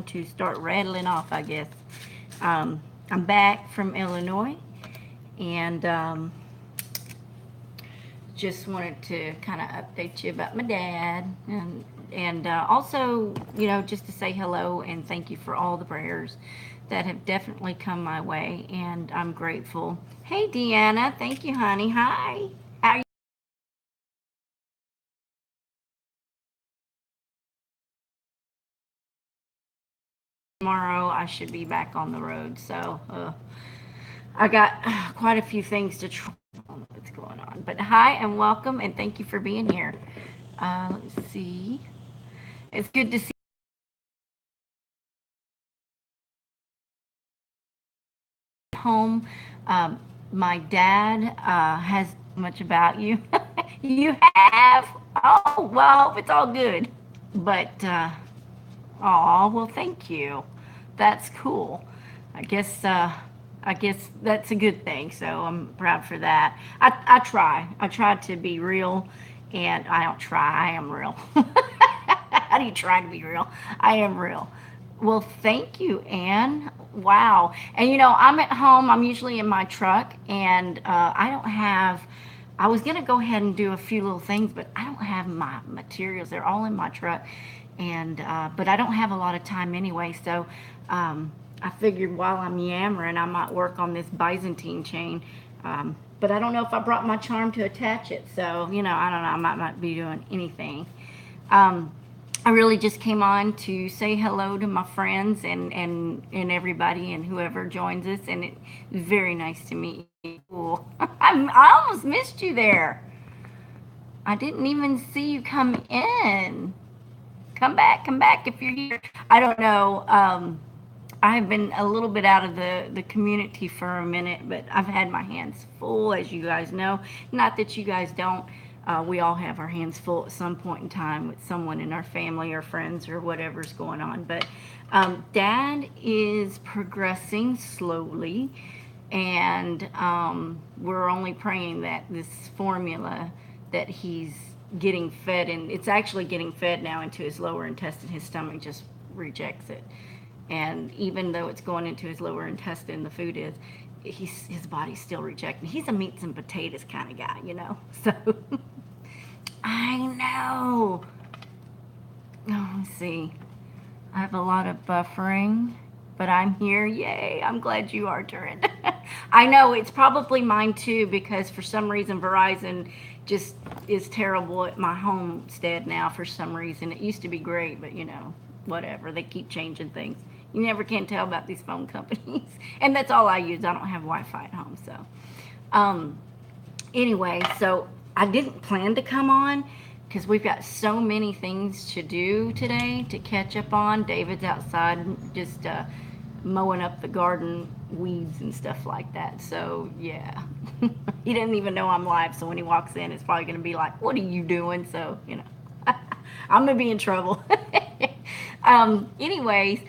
to start rattling off, I guess. I'm back from Illinois, and just wanted to kind of update you about my dad, and also, just to say hello and thank you for all the prayers that have definitely come my way, and I'm grateful. Hey, Deanna, thank you, honey. Hi. How tomorrow I should be back on the road. So I got quite a few things to try. I don't know what's going on. But hi and welcome and thank you for being here. Let's see. It's good to see home. Um, my dad has much about you. You have? Oh, well, I hope it's all good. But oh, well, thank you. That's cool. I guess I guess that's a good thing. So I'm proud for that. I try. I try to be real, and I don't try. I am real. How do you try to be real? I am real. Well, thank you, Anne. Wow. And I'm at home. I'm usually in my truck, and I don't have. I was gonna go ahead and do a few little things, but I don't have my materials. They're all in my truck, and but I don't have a lot of time anyway. So I figured while I'm yammering, I might work on this Byzantine chain. But I don't know if I brought my charm to attach it. So I don't know. I might not be doing anything. Um, I really just came on to say hello to my friends and everybody and whoever joins us, and it's very nice to meet you. Cool. I almost missed you there. I didn't even see you come in. Come back if you're here. I don't know. I've been a little bit out of the community for a minute, but I've had my hands full, as you guys know. Not that you guys don't. We all have our hands full at some point in time with someone in our family or friends or whatever's going on. But Dad is progressing slowly, and we're only praying that this formula that he's getting fed, and it's actually getting fed now into his lower intestine. His stomach just rejects it, and even though it's going into his lower intestine, the food is, his body's still rejecting. He's a meats and potatoes kind of guy. So I know. Oh, let's see. I have a lot of buffering, but I'm here. Yay! I'm glad you are, Turin. I know it's probably mine too, because for some reason Verizon just is terrible at my homestead now. For some reason, it used to be great, but whatever. They keep changing things. You never can tell about these phone companies, and that's all I use. I don't have Wi-Fi at home, so. Um, anyway, so I didn't plan to come on because we've got so many things to do today to catch up on. David's outside just mowing up the garden weeds and stuff like that. So, yeah. He doesn't even know I'm live, so when he walks in, it's probably going to be like, what are you doing? So, I'm going to be in trouble. Anyways,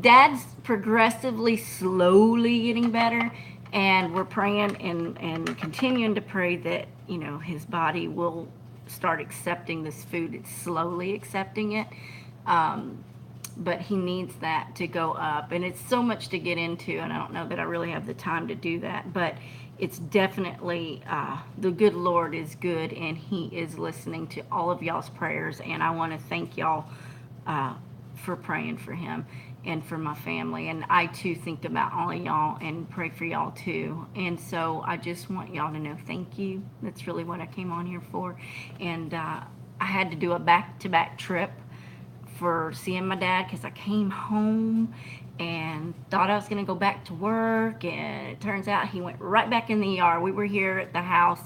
Dad's progressively, slowly getting better, and we're praying and continuing to pray that his body will start accepting this food. It's slowly accepting it, but he needs that to go up, and it's so much to get into, and I don't know that I really have the time to do that, but it's definitely the good Lord is good, and he is listening to all of y'all's prayers, and I want to thank y'all for praying for him and for my family. And I too think about all of y'all and pray for y'all too. And so I just want y'all to know thank you. That's really what I came on here for. And I had to do a back-to-back trip for seeing my dad because I came home and thought I was going to go back to work, and it turns out he went right back in the ER. We were here at the house,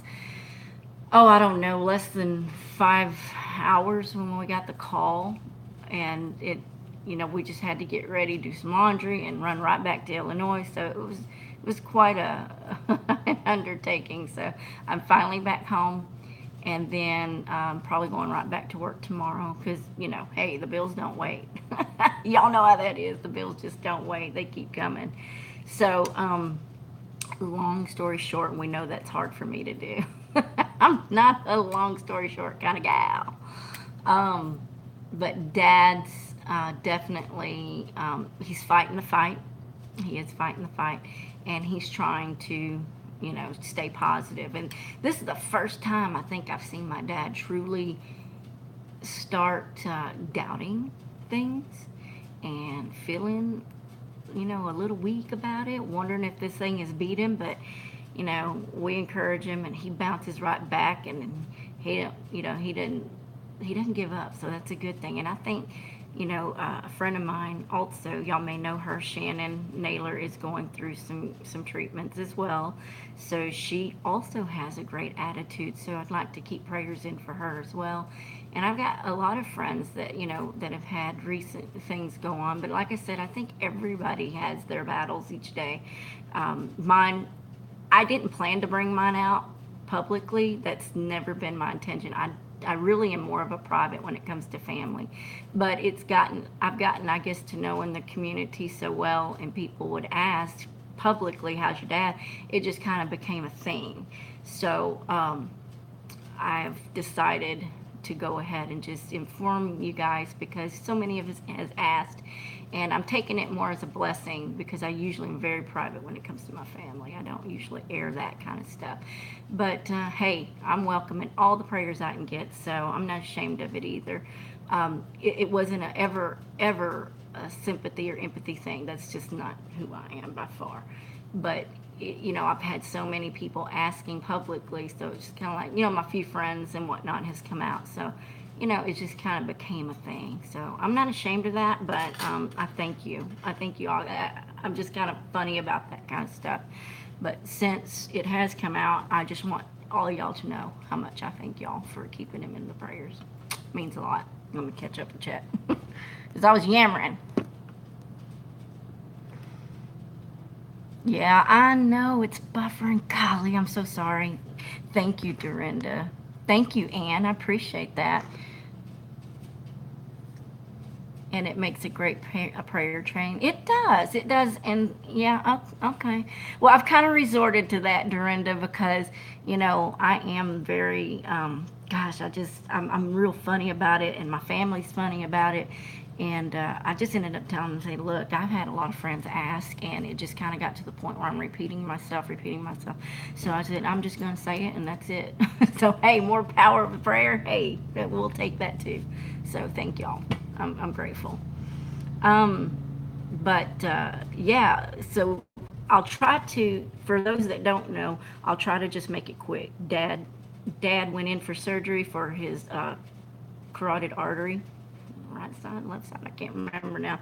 oh, I don't know, less than 5 hours when we got the call, and we just had to get ready, do some laundry, and run right back to Illinois. So it was quite an undertaking. So I'm finally back home, and then probably going right back to work tomorrow because hey, the bills don't wait. Y'all know how that is. The bills just don't wait. They keep coming. So long story short, we know that's hard for me to do. I'm not a long story short kind of gal. But Dad's definitely, he's fighting the fight. He is fighting the fight, and he's trying to, stay positive. And this is the first time I think I've seen my dad truly start doubting things and feeling, a little weak about it, wondering if this thing has beat him. But, we encourage him, and he bounces right back, and he, he doesn't give up. So that's a good thing. And I think, a friend of mine also, y'all may know her, Shannon Naylor, is going through some treatments as well. So she also has a great attitude. So I'd like to keep prayers in for her as well. And I've got a lot of friends that, that have had recent things go on. But like I said, I think everybody has their battles each day. Mine, I didn't plan to bring mine out publicly. That's never been my intention. I really am more of a private when it comes to family. But I've gotten, I guess, to know in the community so well, and people would ask publicly, how's your dad? It just kind of became a thing. So I've decided to go ahead and just inform you guys because so many of us has asked, and I'm taking it more as a blessing because I usually am very private when it comes to my family. I don't usually air that kind of stuff. But hey, I'm welcoming all the prayers I can get, so I'm not ashamed of it either. It wasn't a ever a sympathy or empathy thing. That's just not who I am by far. But I've had so many people asking publicly, so it's just kind of like, my few friends and whatnot has come out. So, it just kind of became a thing. So I'm not ashamed of that, but I thank you. I thank you all. I'm just kind of funny about that kind of stuff. But since it has come out, I just want all y'all to know how much I thank y'all for keeping him in the prayers. It means a lot. Let me catch up and chat. Because I was yammering. Yeah, I know it's buffering. Golly, I'm so sorry. Thank you, Dorinda. Thank you, Anne. I appreciate that. And it makes a great a prayer train. It does. It does. And yeah, okay. Well, I've kind of resorted to that, Dorinda, because, I am very, gosh, I'm real funny about it, and my family's funny about it. And I just ended up telling them, say, look, I've had a lot of friends ask, and it just kind of got to the point where I'm repeating myself. So I said, I'm just going to say it, and that's it. So, hey, more power of prayer. Hey, we'll take that too. So thank y'all. I'm grateful. Um, but yeah, so I'll try to, for those that don't know, I'll try to just make it quick. Dad went in for surgery for his carotid artery, right side, left side, I can't remember now.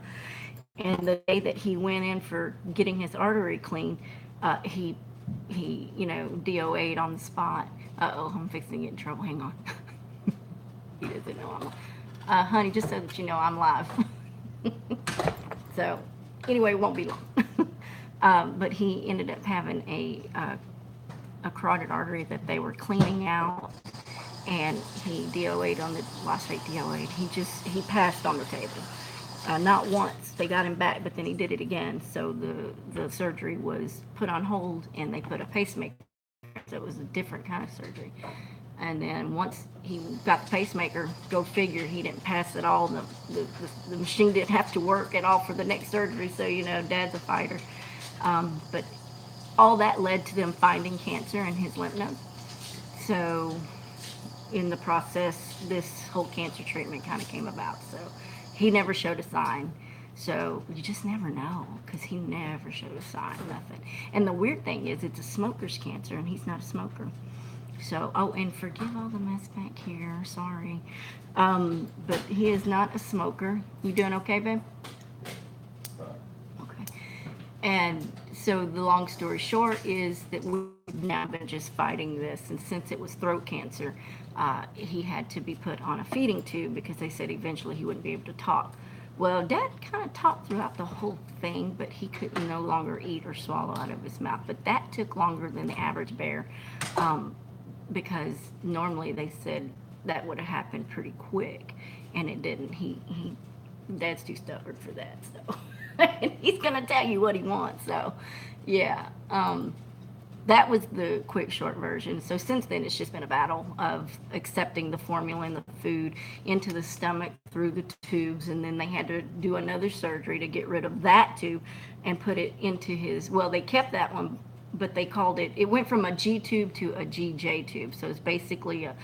And the day that he went in for getting his artery clean, he DOA'd on the spot. Uh-oh, I'm fixing to get in trouble. Hang on. He doesn't know I'm. Honey, just so that you know, I'm live. So, anyway, it won't be long. But he ended up having a carotid artery that they were cleaning out, and he DOA'd on the, well, I say DOA'd, he passed on the table. Not once. They got him back, but then he did it again. So the surgery was put on hold, and they put a pacemaker. So it was a different kind of surgery. And then once he got the pacemaker, go figure, he didn't pass at all. The machine didn't have to work at all for the next surgery. So, Dad's a fighter. But all that led to them finding cancer in his lymph nodes. So in the process, this whole cancer treatment kind of came about. So he never showed a sign. So you just never know, because he never showed a sign, nothing. And the weird thing is, it's a smoker's cancer, and he's not a smoker. So, oh, and forgive all the mess back here. Sorry. But he is not a smoker. You doing okay, babe? Okay. And so the long story short is that we've now been just fighting this. And since it was throat cancer, he had to be put on a feeding tube because they said eventually he wouldn't be able to talk. Well, Dad kind of talked throughout the whole thing, but he could no longer eat or swallow out of his mouth. But that took longer than the average bear. Because normally they said that would have happened pretty quick, and it didn't. Dad's too stubborn for that, so and he's gonna tell you what he wants. So, yeah, that was the quick short version. So since then it's just been a battle of accepting the formula and the food into the stomach through the tubes, and then they had to do another surgery to get rid of that tube and put it into his, well, they kept that one, but they called it, it went from a G tube to a GJ tube. So it's basically a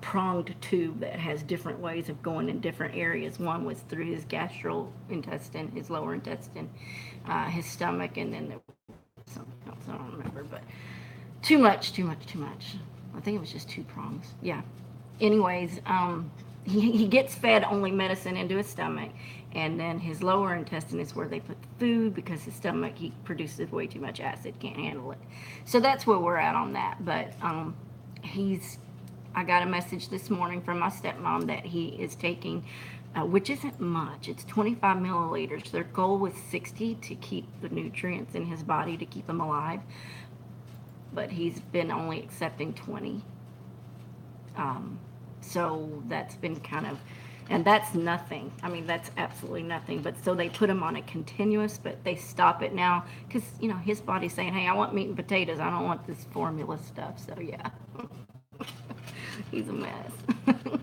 pronged tube that has different ways of going in different areas. One was through his gastrointestine, his lower intestine, his stomach, and then there was something else I don't remember, but too much. I think it was just two prongs. Yeah. Anyways, he gets fed only medicine into his stomach, and then his lower intestine is where they put the food, because his stomach, he produces way too much acid, can't handle it. So that's where we're at on that. But I got a message this morning from my stepmom that he is taking, which isn't much. It's 25 milliliters. Their goal was 60 to keep the nutrients in his body to keep him alive, but he's been only accepting 20. So that's been kind of, and that's nothing. I mean, that's absolutely nothing. But so they put him on a continuous, but they stop it now because, his body's saying, hey, I want meat and potatoes. I don't want this formula stuff. So yeah, he's a mess.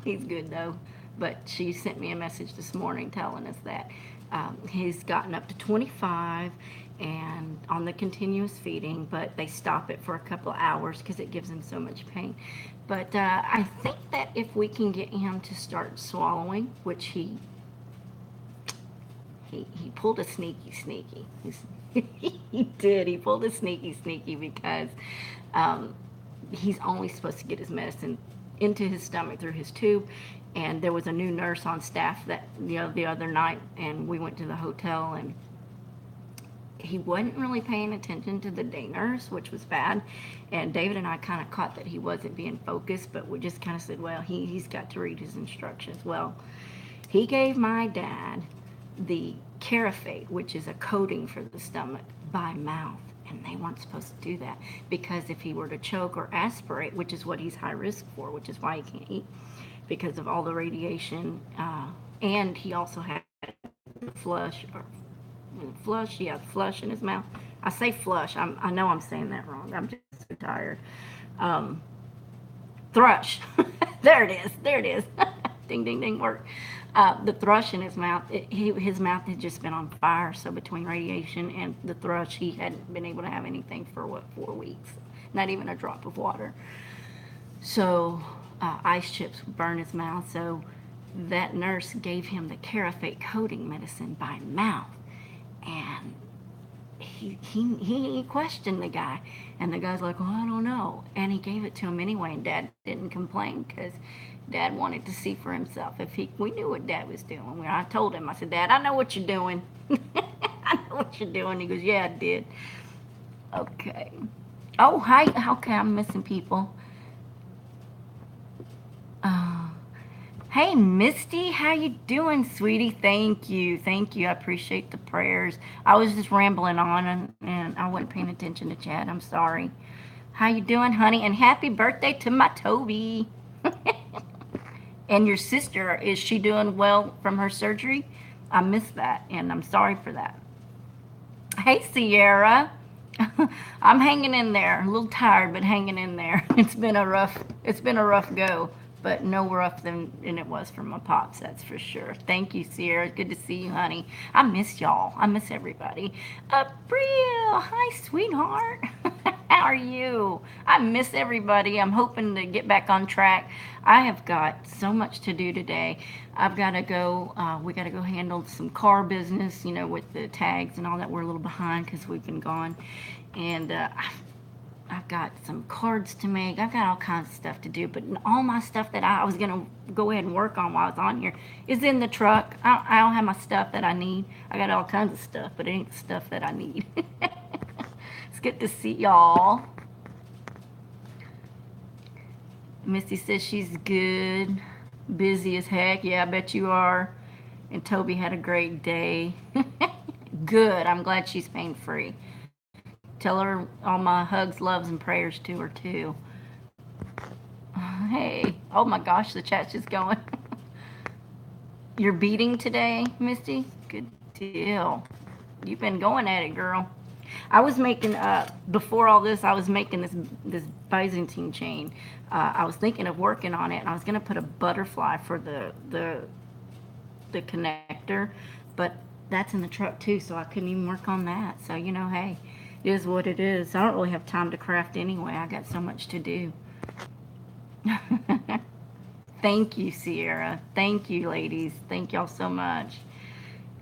He's good though. But she sent me a message this morning telling us that he's gotten up to 25 and on the continuous feeding, but they stop it for a couple of hours because it gives him so much pain. But I think that if we can get him to start swallowing, which he pulled a sneaky. He did. He pulled a sneaky because he's only supposed to get his medicine into his stomach through his tube. And there was a new nurse on staff that the other night, and we went to the hotel, and he wasn't really paying attention to the day nurse, which was bad. And David and I kind of caught that he wasn't being focused, but we just kind of said, well, he's got to read his instructions. Well, he gave my dad the Carafate, which is a coating for the stomach, by mouth. And they weren't supposed to do that because if he were to choke or aspirate, which is what he's high risk for, which is why he can't eat because of all the radiation, and he also had flush in his mouth. I say flush. I know I'm saying that wrong. I'm just so tired. Thrush. There it is. Ding, ding, ding, work. The thrush in his mouth, his mouth had just been on fire. So between radiation and the thrush, he hadn't been able to have anything for 4 weeks. Not even a drop of water. So ice chips burn his mouth. So that nurse gave him the Carafate coating medicine by mouth. And he questioned the guy, and the guy's like, well, I don't know, and he gave it to him anyway, and Dad didn't complain because Dad wanted to see for himself if we knew what Dad was doing. I told him, I said, Dad, I know what you're doing. I know what you're doing. He goes, yeah, I did. Okay. Oh, hi. Okay, I'm missing people. Hey, Misty, how you doing, sweetie? Thank you. I appreciate the prayers. I was just rambling on, and I wasn't paying attention to chat. I'm sorry. How you doing, honey? And happy birthday to my Toby. And your sister, is she doing well from her surgery? I missed that, and I'm sorry for that. Hey, Sierra. I'm hanging in there. A little tired, but hanging in there. It's been a rough go. But no rougher than it was for my pops, that's for sure. Thank you, Sierra. Good to see you, honey. I miss y'all. I miss everybody. April, hi, sweetheart. How are you? I miss everybody. I'm hoping to get back on track. I have got so much to do today. I've got to go, we got to go handle some car business, with the tags and all that. We're a little behind because we've been gone. And I've got some cards to make. I've got all kinds of stuff to do, but all my stuff that I was going to go ahead and work on while I was on here is in the truck. I don't have my stuff that I need. I got all kinds of stuff, but it ain't the stuff that I need. It's good to see y'all. Misty says she's good. Busy as heck. Yeah, I bet you are. And Toby had a great day. Good. I'm glad she's pain-free. Tell her all my hugs, loves, and prayers to her, too. Hey. Oh, my gosh. The chat's just going. You're beating today, Misty? Good deal. You've been going at it, girl. I was making before all this. I was making this Byzantine chain. I was thinking of working on it, and I was gonna put a butterfly for the connector, but that's in the truck too, so I couldn't even work on that. So hey, it is what it is. I don't really have time to craft anyway. I got so much to do. Thank you, Sierra. Thank you, ladies. Thank y'all so much.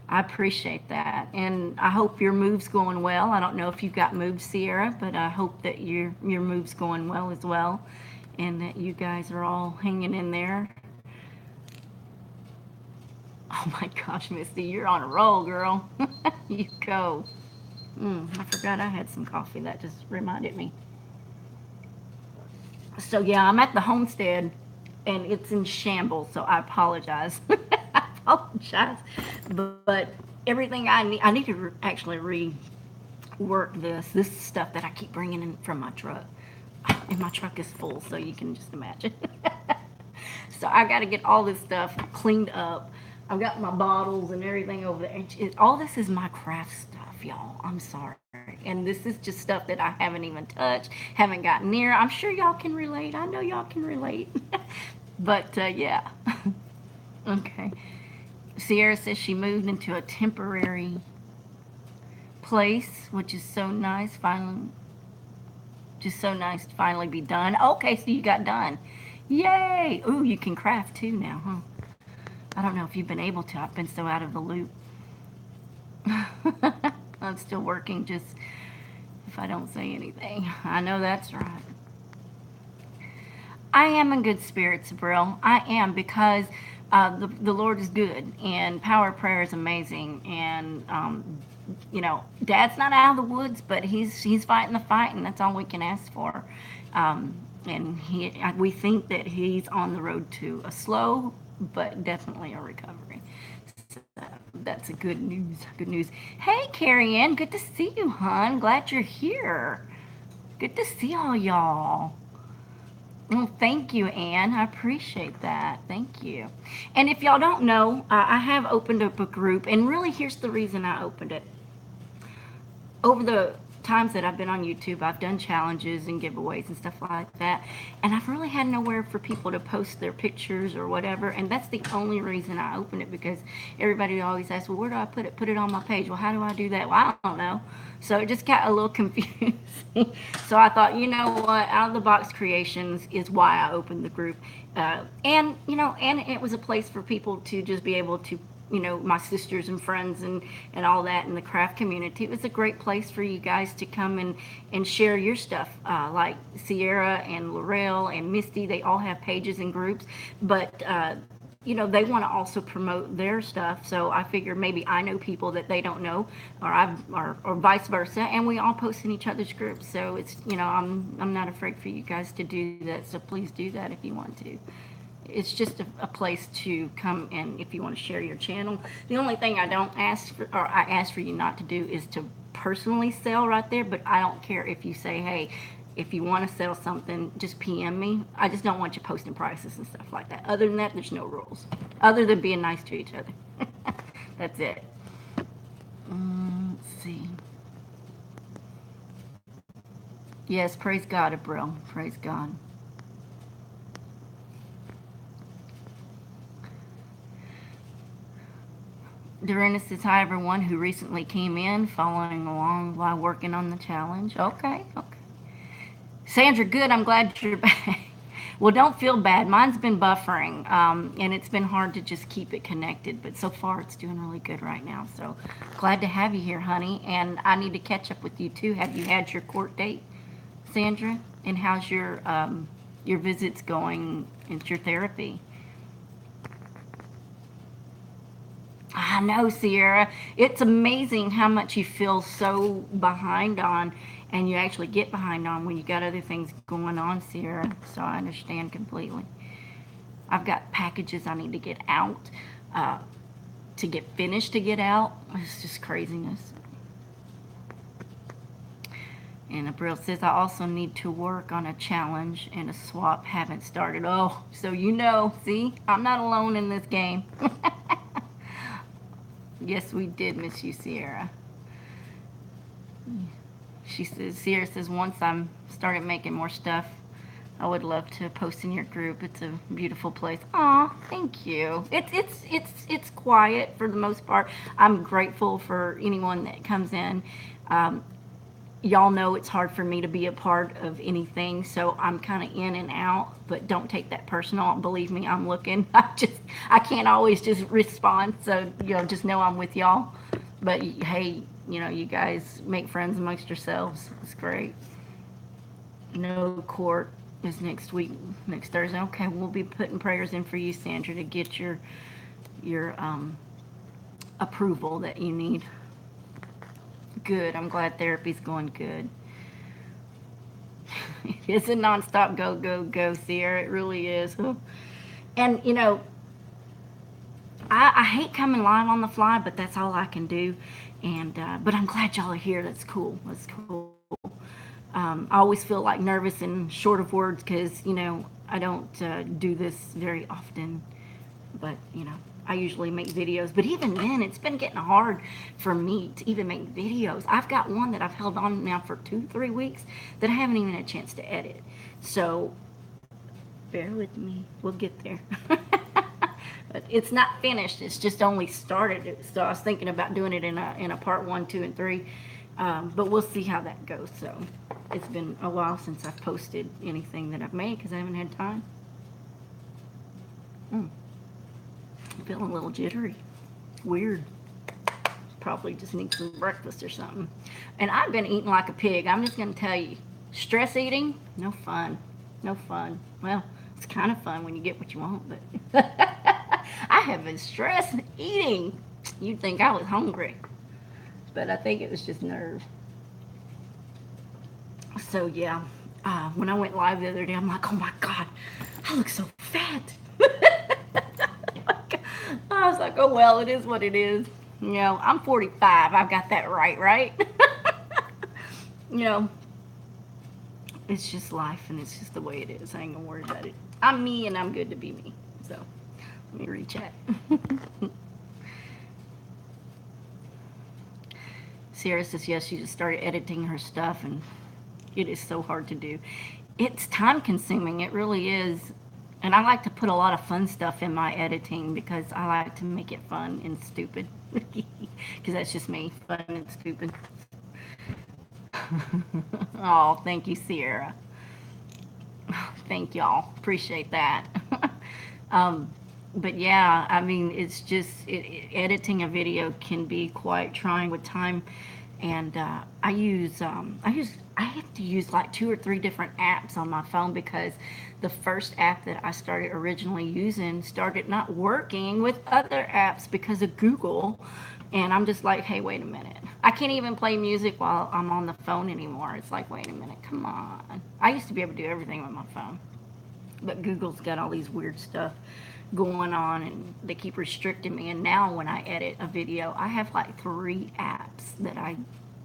I appreciate that. And I hope your move's going well. I don't know if you've got moves, Sierra, but I hope that your move's going well as well, and that you guys are all hanging in there. Oh my gosh, Misty, you're on a roll, girl. You go. I forgot I had some coffee. That just reminded me. So yeah, I'm at the homestead, and it's in shambles. So I apologize. I apologize, but everything I need to actually rework this. This is stuff that I keep bringing in from my truck, and my truck is full, so you can just imagine. So I got to get all this stuff cleaned up. I've got my bottles and everything over there. All this is my craft stuff, y'all. I'm sorry. And this is just stuff that I haven't even touched, haven't gotten near. I'm sure y'all can relate. I know y'all can relate. But yeah. Okay. Sierra says she moved into a temporary place, which is so nice. Finally, just so nice to finally be done. Okay, so you got done. Yay! Ooh, you can craft too now, huh? I don't know if you've been able to. I've been so out of the loop. I'm still working, just if I don't say anything. I know that's right. I am in good spirits, Brill. I am, because the Lord is good, and power of prayer is amazing. And Dad's not out of the woods, but he's fighting the fight, and that's all we can ask for. And we think that he's on the road to a slow, but definitely a recovery. So that's a good news. Good news. Hey, Carrie Ann, good to see you, hon. Glad you're here. Good to see all y'all. Well, thank you, Anne. I appreciate that. Thank you. And if y'all don't know, I have opened up a group, and really, here's the reason I opened it. Over the times that I've been on YouTube, I've done challenges and giveaways and stuff like that, and I've really had nowhere for people to post their pictures or whatever, and that's the only reason I opened it, because everybody always asks, well, where do I put it? Put it on my page. Well, how do I do that? Well, I don't know. So it just got a little confusing. So I thought, you know what, Out of the Box Creations is why I opened the group. And it was a place for people to just be able to, my sisters and friends and all that in the craft community. It was a great place for you guys to come and share your stuff. Like Sierra and Laurel and Misty, they all have pages and groups, but they want to also promote their stuff. So I figure maybe I know people that they don't know, or vice versa, and we all post in each other's groups. So it's I'm not afraid for you guys to do that. So please do that if you want to. It's just a place to come and if you want to share your channel. The only thing I don't ask for, or I ask for you not to do, is to personally sell right there. But I don't care if you say, hey, if you want to sell something, just PM me. I just don't want you posting prices and stuff like that. Other than that, there's no rules. Other than being nice to each other. That's it. Let's see. Yes, praise God, Abril. Praise God. Dorinda says, hi, everyone who recently came in, following along while working on the challenge. Okay. Sandra, good. I'm glad you're back. Well, don't feel bad. Mine's been buffering, and it's been hard to just keep it connected, but so far it's doing really good right now. So glad to have you here, honey. And I need to catch up with you too. Have you had your court date, Sandra? And how's your visits going into your therapy? I know, Sierra. It's amazing how much you feel so behind on, and you actually get behind on when you got other things going on, Sierra. So I understand completely. I've got packages I need to get out, to get finished to get out. It's just craziness. And April says, I also need to work on a challenge and a swap. Haven't started. Oh, so see, I'm not alone in this game. Yes, we did miss you, Sierra. She says, Sierra says, once I'm started making more stuff, I would love to post in your group. It's a beautiful place. Aw, thank you. It's quiet for the most part. I'm grateful for anyone that comes in. Um, y'all know it's hard for me to be a part of anything, so I'm kind of in and out, but don't take that personal. Believe me, I'm looking. I can't always just respond, so just know I'm with y'all. But hey, you guys make friends amongst yourselves. It's great. No court is next week, next Thursday. Okay, we'll be putting prayers in for you, Sandra, to get your approval that you need. Good. I'm glad therapy's going good. It's a nonstop go, go, go, Sierra. It really is. And, I hate coming live on the fly, but that's all I can do. And but I'm glad y'all are here. That's cool. That's cool. I always feel like nervous and short of words because I don't do this very often. But I usually make videos. But even then, it's been getting hard for me to even make videos. I've got one that I've held on now for 2-3 weeks that I haven't even had a chance to edit. So bear with me. We'll get there. But it's not finished. It's just only started. So I was thinking about doing it in a part 1, 2, and 3. But we'll see how that goes. So it's been a while since I've posted anything that I've made because I haven't had time. I'm feeling a little jittery. Weird. Probably just need some breakfast or something. And I've been eating like a pig. I'm just going to tell you. Stress eating, no fun. No fun. Well, it's kind of fun when you get what you want, but I have been stressed eating. You'd think I was hungry, but I think it was just nerves. So yeah, when I went live the other day, I'm like, oh my God, I look so fat. I was like, oh well, it is what it is. I'm 45. I've got that right? you know, it's just life and it's just the way it is. I ain't gonna worry about it. I'm me and I'm good to be me. So let me re-chat. Sierra says yes, she just started editing her stuff and it is so hard to do. It's time consuming, it really is. And I like to put a lot of fun stuff in my editing because I like to make it fun and stupid. Because that's just me, fun and stupid. Oh, thank you, Sierra. Thank y'all. Appreciate that. But yeah, I mean, it's just editing a video can be quite trying with time, and I have to use like 2 or 3 different apps on my phone because the first app that I started originally using started not working with other apps because of Google. And I'm just like, hey, wait a minute. I can't even play music while I'm on the phone anymore. It's like, wait a minute, come on. I used to be able to do everything with my phone, but Google's got all these weird stuff going on and they keep restricting me. And now when I edit a video, I have like 3 apps that I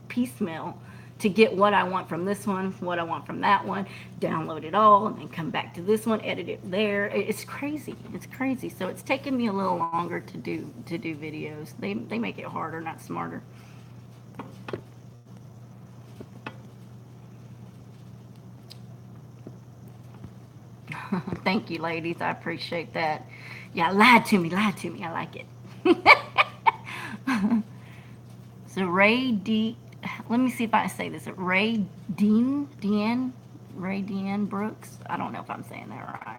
piecemeal to get what I want from this one, what I want from that one, download it all, and then come back to this one, edit it there. It's crazy. It's crazy. So it's taken me a little longer to do videos. They make it harder, not smarter. Thank you, ladies. I appreciate that. Yeah, lied to me. I like it. So Ray D. Let me see if I say this. Ray Dean Brooks. I don't know if I'm saying that right.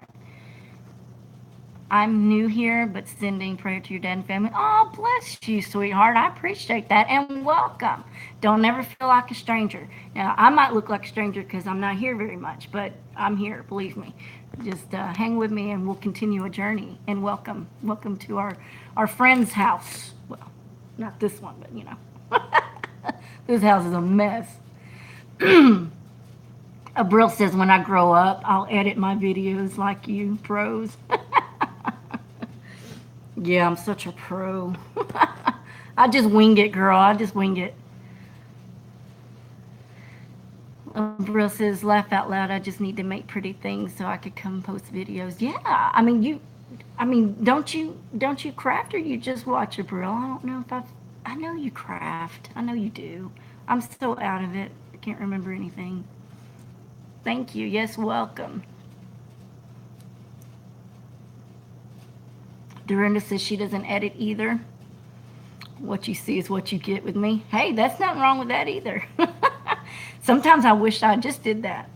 I'm new here, but sending prayer to your dad and family. Oh, bless you, sweetheart. I appreciate that. And welcome. Don't ever feel like a stranger. Now, I might look like a stranger because I'm not here very much, but I'm here, believe me. Just hang with me and we'll continue a journey. And welcome. Welcome to our friend's house. Well, not this one, but this house is a mess. Abril says, when I grow up, I'll edit my videos like you pros. Yeah, I'm such a pro. I just wing it, girl. I just wing it. Abril says, laugh out loud. I just need to make pretty things so I could come post videos. Yeah, don't you craft or you just watch, Abril? I don't know if I know you craft. I know you do. I'm so out of it. can't remember anything. Thank you. Yes, welcome. Dorinda says she doesn't edit either. What you see is what you get with me. Hey, that's nothing wrong with that either. Sometimes I wish I just did that.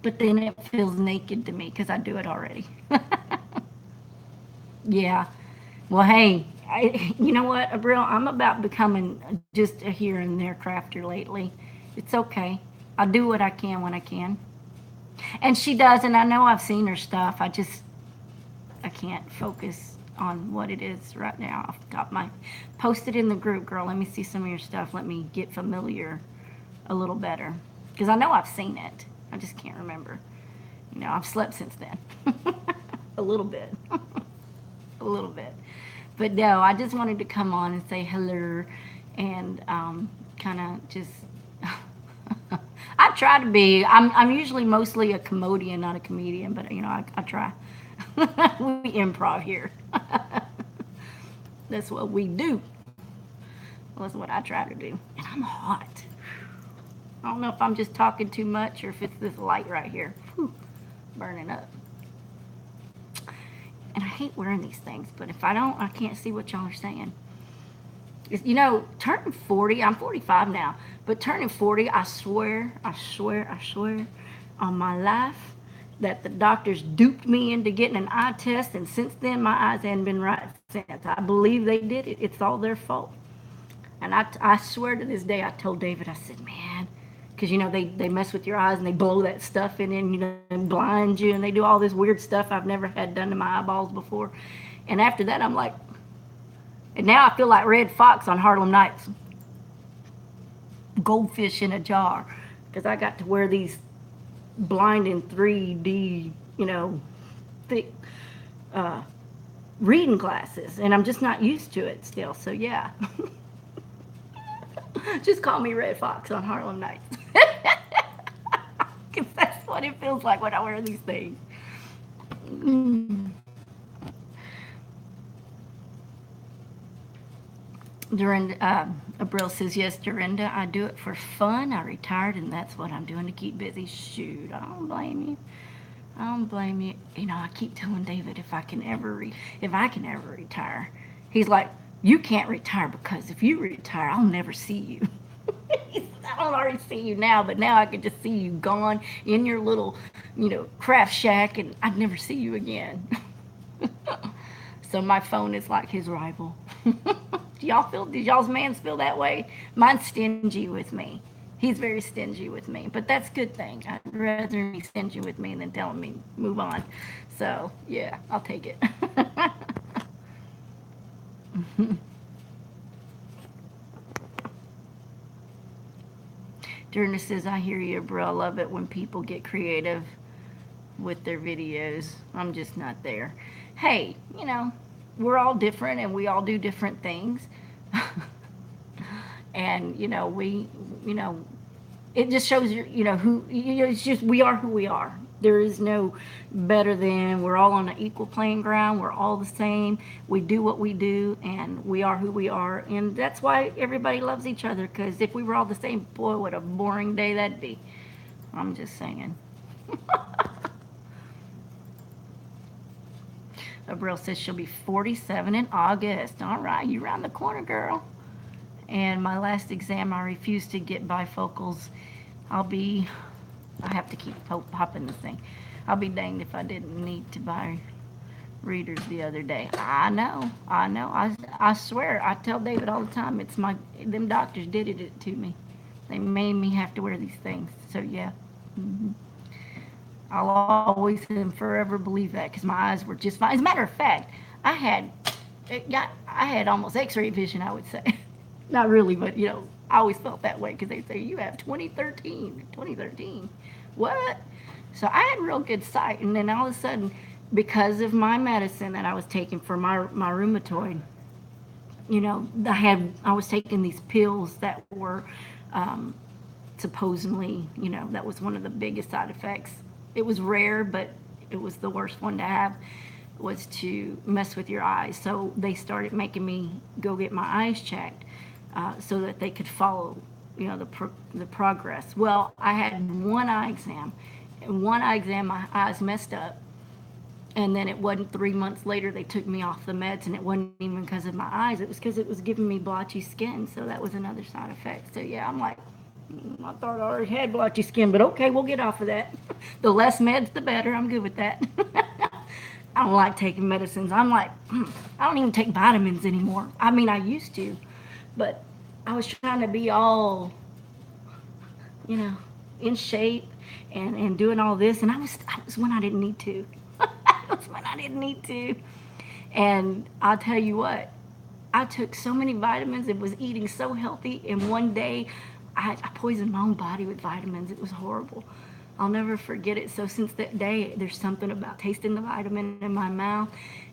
But then it feels naked to me because I do it already. Yeah. Well, hey, you know what, Abril? I'm about becoming just a here and there crafter lately. It's okay. I do what I can when I can. And she does, and I know I've seen her stuff. I can't focus on what it is right now off the top of my. Post it in the group, girl. Let me see some of your stuff. Let me get familiar a little better. Because I know I've seen it. I just can't remember. You know, I've slept since then. A little bit. A little bit. But no, I just wanted to come on and say hello and kind of just. I try to be. I'm usually mostly a comedian, not a comedian, but you know, I try. We improv here. That's what we do. Well, that's what I try to do. And I'm hot. I don't know if I'm just talking too much or if it's this light right here. Whew, burning up. And I hate wearing these things, but if I don't, I can't see what y'all are saying. You know, turning 40, I'm 45 now, but turning 40, I swear on my life that the doctors duped me into getting an eye test, and since then, my eyes hadn't been right since. I believe they did it. It's all their fault. And I swear to this day, I told David, I said, man, because you know they mess with your eyes and they blow that stuff in and you know and blind you and they do all this weird stuff I've never had done to my eyeballs before. And after that, I'm like, and now I feel like Red Fox on Harlem Nights, goldfish in a jar, because I got to wear these blinding 3D, you know, thick uh, reading glasses, and I'm just not used to it still. So yeah. Just call me Red Fox on Harlem Nights. Because that's what it feels like when I wear these things. Mm. Dorinda, Abril says, yes, Dorinda, I do it for fun. I retired, and that's what I'm doing to keep busy. Shoot, I don't blame you. I don't blame you. You know, I keep telling David if I can ever retire. He's like, you can't retire because if you retire, I'll never see you. I don't already see you now, but now I can just see you gone in your little, you know, craft shack, and I'd never see you again. So my phone is like his rival. Did y'all's mans feel that way? Mine's stingy with me. He's very stingy with me, but that's a good thing. I'd rather be stingy with me than telling me move on. So yeah, I'll take it. Durna says, I hear you, bro. I love it when people get creative with their videos. I'm just not there. Hey, you know, we're all different and we all do different things. And, you know, it just shows you know, who, you know, it's just, we are who we are. There is no better than, we're all on an equal playing ground. We're all the same. We do what we do and we are who we are. And that's why everybody loves each other. Because if we were all the same, boy, what a boring day that'd be. I'm just saying. Abril says she'll be 47 in August. All right, you round the corner, girl. And my last exam, I refused to get bifocals. I have to keep popping this thing. I'll be danged if I didn't need to buy readers the other day. I know. I swear, I tell David all the time, them doctors did it to me. They made me have to wear these things. So yeah. Mm-hmm. I'll always and forever believe that because my eyes were just fine. As a matter of fact, I had almost X-ray vision, I would say. Not really, but you know, I always felt that way because they say you have 2013. What? So I had real good sight, and then all of a sudden, because of my medicine that I was taking for my rheumatoid, you know, I was taking these pills that were supposedly, you know, that was one of the biggest side effects. It was rare, but it was the worst one to have, was to mess with your eyes. So they started making me go get my eyes checked so that they could follow the progress. Well, I had one eye exam. And one eye exam, my eyes messed up. And then it wasn't 3 months later they took me off the meds, and it wasn't even because of my eyes. It was because it was giving me blotchy skin. So that was another side effect. So yeah, I'm like, I thought I already had blotchy skin, but okay, we'll get off of that. The less meds, the better. I'm good with that. I don't like taking medicines. I'm like, I don't even take vitamins anymore. I mean, I used to, but I was trying to be all, you know, in shape and doing all this, and I was when I didn't need to. I was when I didn't need to. And I'll tell you what, I took so many vitamins and was eating so healthy, and one day I poisoned my own body with vitamins. It was horrible. I'll never forget it. So since that day, there's something about tasting the vitamin in my mouth.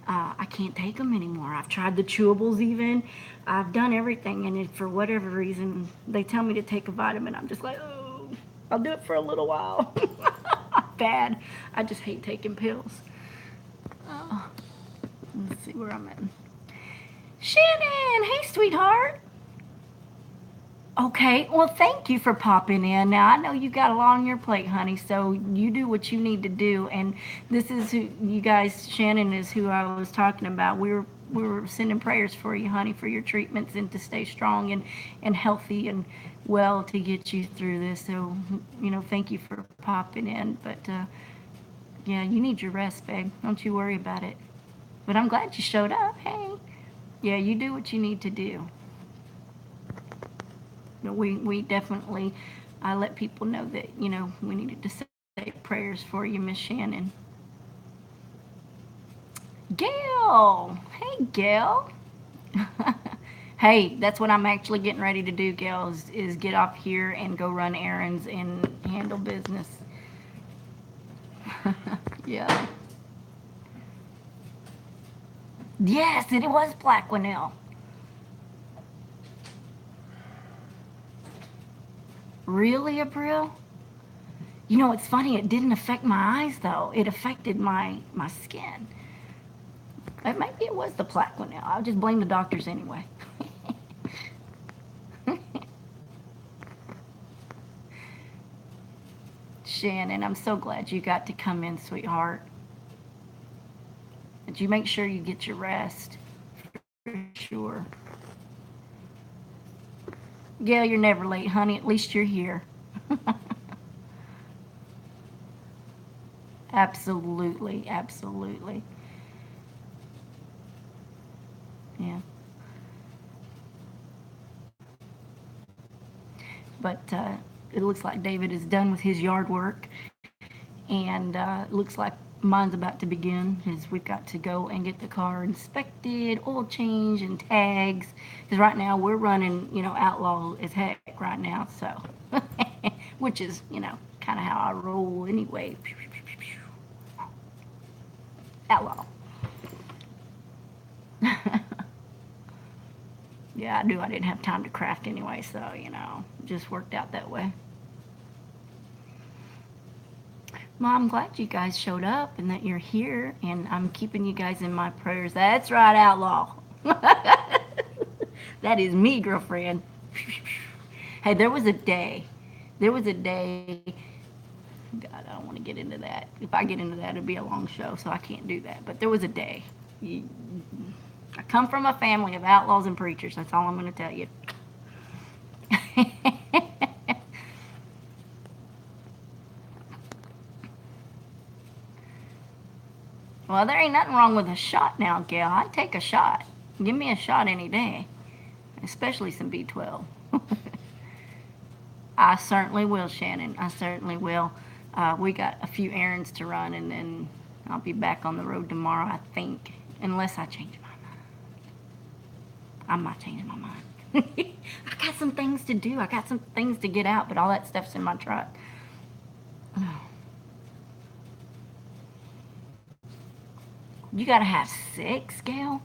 I can't take them anymore. I've tried the chewables even. I've done everything, and for whatever reason, they tell me to take a vitamin. I'm just like, oh, I'll do it for a little while. Bad. I just hate taking pills. Oh, let's see where I'm at. Shannon, hey, sweetheart. Okay, well, thank you for popping in. Now, I know you got a lot on your plate, honey, so you do what you need to do. And this is who you guys, Shannon is who I was talking about. We were sending prayers for you, honey, for your treatments and to stay strong and healthy and well to get you through this. So, thank you for popping in. But, yeah, you need your rest, babe. Don't you worry about it. But I'm glad you showed up. Hey. Yeah, you do what you need to do. We definitely, I let people know that, we needed to say prayers for you, Miss Shannon. Gail! Hey, Gail. Hey, that's what I'm actually getting ready to do, Gail, is get off here and go run errands and handle business. Yeah. Yes, it was Plaquenil. Really, April? It's funny. It didn't affect my eyes though. It affected my skin. Maybe it was the Plaquenil. I'll just blame the doctors anyway. Shannon, I'm so glad you got to come in, sweetheart. But you make sure you get your rest for sure. Gail, you're never late, honey. At least you're here. Absolutely, absolutely. Yeah. But it looks like David is done with his yard work, and it looks like mine's about to begin. Is we've got to go and get the car inspected, oil change, and tags. Because right now we're running, outlaw as heck right now. So, which is, kind of how I roll anyway. Outlaw. Yeah, I do. I didn't have time to craft anyway, so just worked out that way. Well, I'm glad you guys showed up and that you're here, and I'm keeping you guys in my prayers. That's right, Outlaw. That is me, girlfriend. Hey, there was a day. God, I don't want to get into that. If I get into that, it'd be a long show, so I can't do that. But there was a day. I come from a family of outlaws and preachers. That's all I'm going to tell you. Well, there ain't nothing wrong with a shot now, Gail. I'd take a shot. Give me a shot any day, especially some B12. I certainly will, Shannon. I certainly will. We got a few errands to run, and then I'll be back on the road tomorrow, I think, unless I change my mind. I might change my mind. I got some things to do. I got some things to get out, but all that stuff's in my truck. You gotta have six, Gail?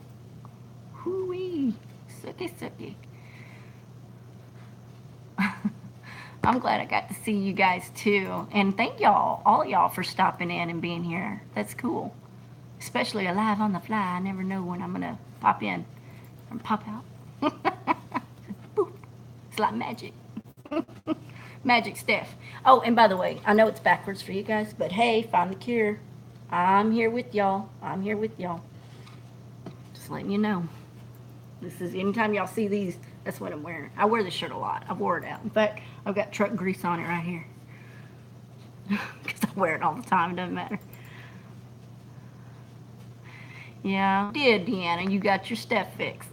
Hoo-wee. Sucky, sucky. I'm glad I got to see you guys too. And thank y'all, all y'all, for stopping in and being here. That's cool. Especially alive on the fly. I never know when I'm gonna pop in and pop out. Boop. It's like magic. Magic Steph. Oh, and by the way, I know it's backwards for you guys, but hey, find the cure. I'm here with y'all. I'm here with y'all. Just letting you know. This is anytime y'all see these, that's what I'm wearing. I wear this shirt a lot. I've wore it out. In fact, I've got truck grease on it right here. Because I wear it all the time. It doesn't matter. Yeah, did Deanna. You got your Steph fix.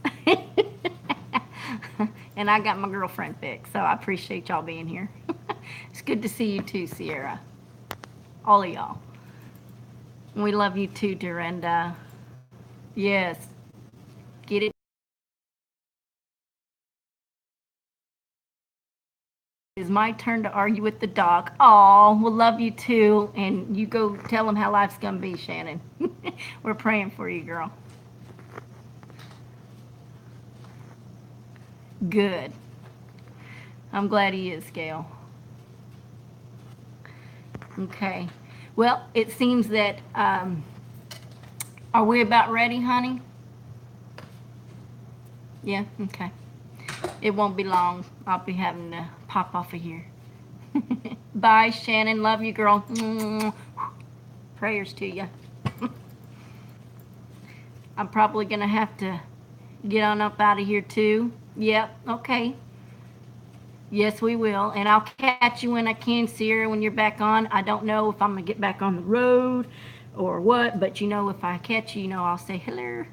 And I got my girlfriend fix. So I appreciate y'all being here. It's good to see you too, Sierra. All of y'all. We love you too, Dorinda. Yes. Get it. It's my turn to argue with the dog. Oh, we'll love you too. And you go tell him how life's going to be, Shannon. We're praying for you, girl. Good. I'm glad he is, Gail. Okay. Well, it seems that, are we about ready, honey? Yeah, okay. It won't be long. I'll be having to pop off of here. Bye, Shannon. Love you, girl. Prayers to you. I'm probably going to have to get on up out of here, too. Yep, okay. Yes, we will. And I'll catch you when I can, Sierra, when you're back on. I don't know if I'm going to get back on the road or what, but you know, if I catch you, you know, I'll say hello.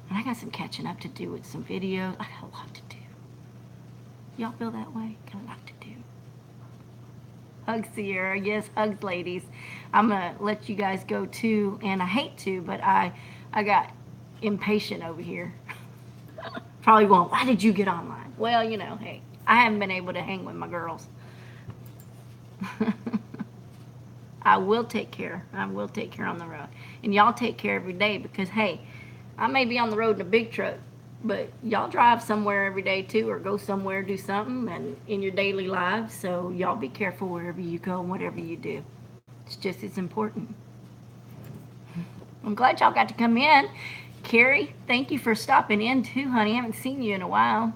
And I got some catching up to do with some videos. I got a lot to do. Y'all feel that way? Got a lot to do. Hugs, Sierra. Yes, hugs, ladies. I'm going to let you guys go too. And I hate to, but I got impatient over here. Probably going, why did you get online? Well, you know, hey, I haven't been able to hang with my girls. I will take care. I will take care on the road. And y'all take care every day because, hey, I may be on the road in a big truck, but y'all drive somewhere every day too, or go somewhere, do something and in your daily lives. So y'all be careful wherever you go and whatever you do. It's just as important. I'm glad y'all got to come in. Carrie, thank you for stopping in too, honey. I haven't seen you in a while.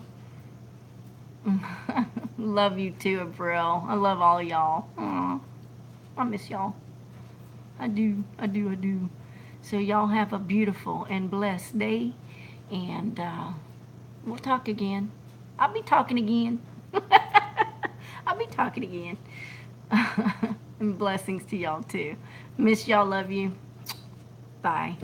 Love you too, April. I love all of y'all. Aww, I miss y'all. I do. So y'all have a beautiful and blessed day. And we'll talk again. I'll be talking again. I'll be talking again. And blessings to y'all too. Miss y'all. Love you. Bye.